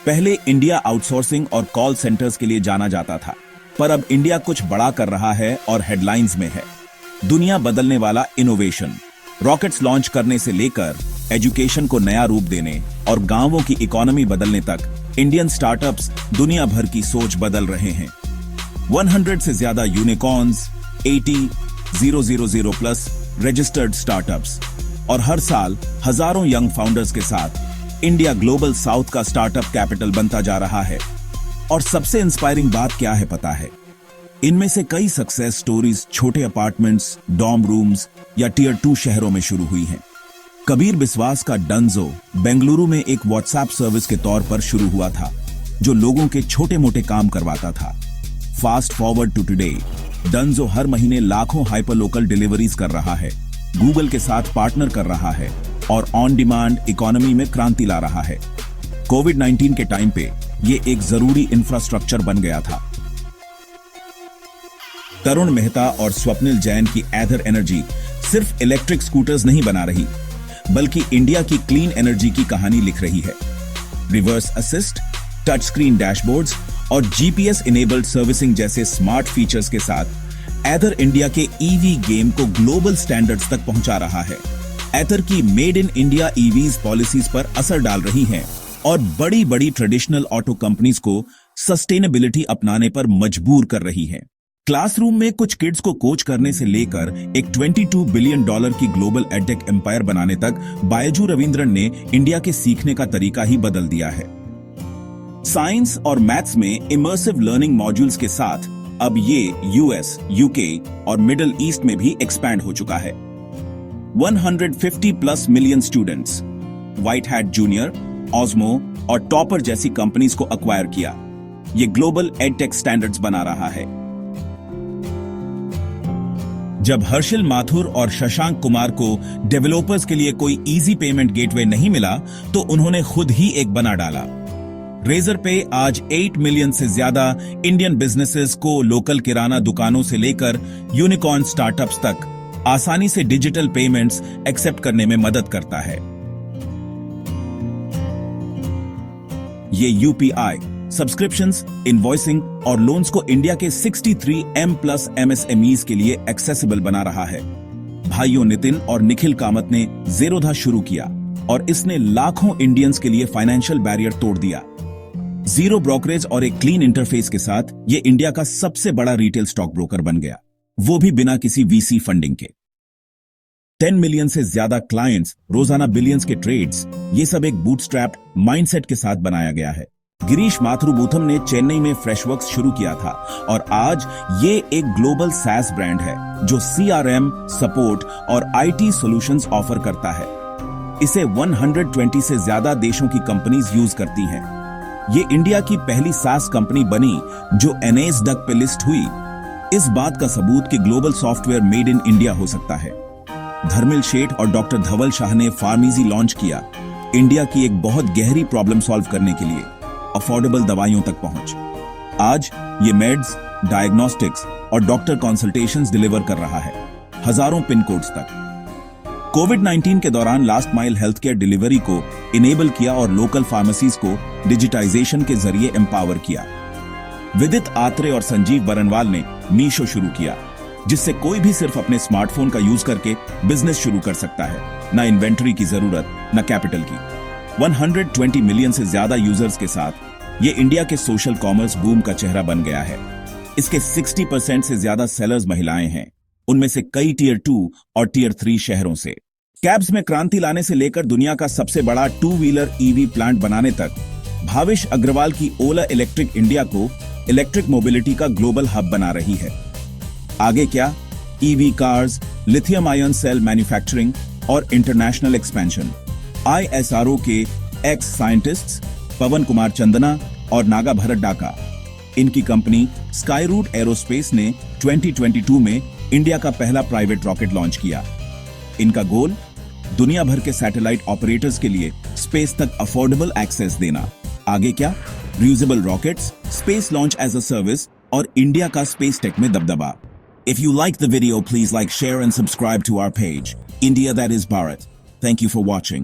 पहले India outsourcing और call centres के लिए जाना जाता था, पर अब इंडिया कुछ बड़ा कर रहा है और हेडलाइंस में है। दुनिया बदलने वाला इनोवेशन, रॉकेट्स लॉन्च करने से लेकर एजुकेशन को नया रूप देने और गांवों की इकोनॉमी बदलने तक इंडियन स्टार्टअप्स दुनिया भर की सोच बदल रहे हैं। 100 से ज्यादा यूनिकॉर्न्स, 80,000 प्लस रजिस्टर्ड स्टार्टअप्स और हर साल हजारों यंग फाउंडर्स के साथ इंडिया ग्लोबल साउथ का स्टार्टअप कैपिटल बनता जा रहा है। और सबसे इंस्पायरिंग बात क्या है पता है? इनमें से कई सक्सेस स्टोरीज छोटे अपार्टमेंट्स, डॉर्म रूम्स या टियर 2 शहरों में शुरू हुई हैं। कबीर बिस्वास का डंजो बेंगलुरु में एक व्हाट्सएप सर्विस के तौर पर शुरू हुआ था, जो लोगों के छोटे मोटे काम करवाता था। Fast forward to today, Dunzo हर महीने लाखों हाइपर लोकल डिलीवरीज कर रहा है, गूगल के साथ पार्टनर कर रहा है और ऑन डिमांड इकोनॉमी में क्रांति ला रहा है। कोविड-19 के टाइम पे ये एक जरूरी इंफ्रास्ट्रक्चर बन गया था। तरुण मेहता और स्वप्निल जैन की एथर एनर्जी सिर्फ इलेक्ट्रिक स्कूटर्स नहीं बना रही, बल्कि इंडिया की क्लीन एनर्जी की कहानी लिख रही है। Reverse assist, touch screen dashboards और जीपीएस इनेबल्ड सर्विसिंग जैसे स्मार्ट फीचर्स के साथ एथर इंडिया के ईवी गेम को ग्लोबल स्टैंडर्ड्स तक पहुंचा रहा है। एथर की made in India EVs policies पर असर डाल रही हैं और बड़ी बड़ी ट्रेडिशनल ऑटो कंपनीज को सस्टेनेबिलिटी अपनाने पर मजबूर कर रही है। क्लासरूम में कुछ किड्स को कोच करने से लेकर एक $22 बिलियन की ग्लोबल एडटेक एम्पायर बनाने तक बायजू रविंद्रन ने इंडिया के सीखने का तरीका ही बदल दिया है। साइंस और मैथ्स में इमर्सिव लर्निंग मॉड्यूल्स के साथ अब ये यूएस, यूके और मिडिल ईस्ट में भी एक्सपैंड हो चुका है। 150+ million students, white hat junior, osmo और टॉपर जैसी कंपनीज को अक्वायर किया। ये ग्लोबल एडटेक स्टैंडर्ड्स बना रहा है। जब हर्षिल माथुर और शशांक कुमार को डेवलपर्स के लिए कोई इजी पेमेंट गेटवे नहीं मिला, तो उन्होंने खुद ही एक बना डाला। रेजर पे आज 8 मिलियन से ज्यादा इंडियन बिजनेसेस को लोकल किराना दुकानों से लेकर यूनिकॉर्न स्टार्टअप्स तक आसानी से डिजिटल पेमेंट्स एक्सेप्ट करने में मदद करता है। ये यूपीआई, सब्सक्रिप्शंस, इनवॉइसिंग और लोन्स को इंडिया के 63M+ MSMEs के लिए एक्सेसिबल बना रहा है। भाइयों नितिन और निखिल कामत ने ज़ेरोधा शुरू किया और इसने लाखों इंडियंस के लिए फाइनेंशियल बैरियर तोड़ दिया। जीरो ब्रोकरेज और एक क्लीन इंटरफेस के साथ ये इंडिया का सबसे बड़ा रिटेल स्टॉक ब्रोकर बन गया, वो भी बिना किसी वीसी फंडिंग के। 10 मिलियन से ज्यादा क्लाइंट्स, रोजाना बिलियंस के ट्रेड्स, ये सब एक बूटस्ट्रैप्ड माइंडसेट के साथ बनाया गया है। गिरीश माथुरुबूथम ने चेन्नई में फ्रेशवर्क्स शुरू किया था और आज ये एक ग्लोबल SaaS ब्रांड है जो CRM, सपोर्ट और IT सॉल्यूशंस ऑफर करता है। इसे 120 से ज्यादा देशों की कंपनीज यूज करती हैं। ये इंडिया की पहली SaaS कंपनी बनी जो NASDAQ पे लिस्ट हुई। इस बात का सबूत कि global software made in India हो सकता है। धर्मिल शेठ और डॉक्टर धवल शाह ने फार्मेसी लॉन्च किया, इंडिया की एक बहुत गहरी प्रॉब्लम सॉल्व करने के लिए, अफोर्डेबल दवाइयों तक पहुंच। आज ये मेड्स, डायग्नोस्टिक्स और डॉक्टर कंसल्टेशंस डिलीवर कर रहा है, हजारों पिन कोड्स तक। कोविड-19 के दौरान last mile health care delivery को इनेबल किया और लोकल फार्मेसीज को डिजिटाइजेशन के जरिए एम्पावर किया। विदित आत्रे और संजीव बरनवाल ने मीशो शुरू किया, जिससे कोई भी सिर्फ अपने स्मार्टफोन का यूज करके बिजनेस शुरू कर सकता है, ना इन्वेंटरी की जरूरत, ना कैपिटल की। 120 मिलियन से ज्यादा यूजर्स के साथ ये इंडिया के सोशल कॉमर्स बूम का चेहरा बन गया है। इसके 60% से ज्यादा सेलर्स महिलाएं हैं, उनमें से कई टियर 2 और टियर 3 शहरों से। कैब्स में क्रांति लाने से लेकर दुनिया का सबसे बड़ा 2 व्हीलर ईवी प्लांट बनाने तक, भाविश अग्रवाल की ओला इलेक्ट्रिक इंडिया को इलेक्ट्रिक मोबिलिटी का ग्लोबल हब बना रही है। आगे क्या? EV cars, lithium ion cell manufacturing और इंटरनेशनल एक्सपेंशन। ISRO के एक्स साइंटिस्ट्स पवन कुमार चंदना और नागा भरत डाका, इनकी कंपनी स्काई रूट एरोस्पेस ने 2022 में इंडिया का पहला प्राइवेट रॉकेट लॉन्च किया। इनका गोल दुनिया भर के सैटेलाइट ऑपरेटर्स के लिए स्पेस तक अफोर्डेबल एक्सेस देना। आगे क्या? Reusable rockets, space launch as a service और इंडिया का स्पेस टेक में दबदबा। If you like the video, please like, share and subscribe to our page, India That Is Bharat. Thank you for watching.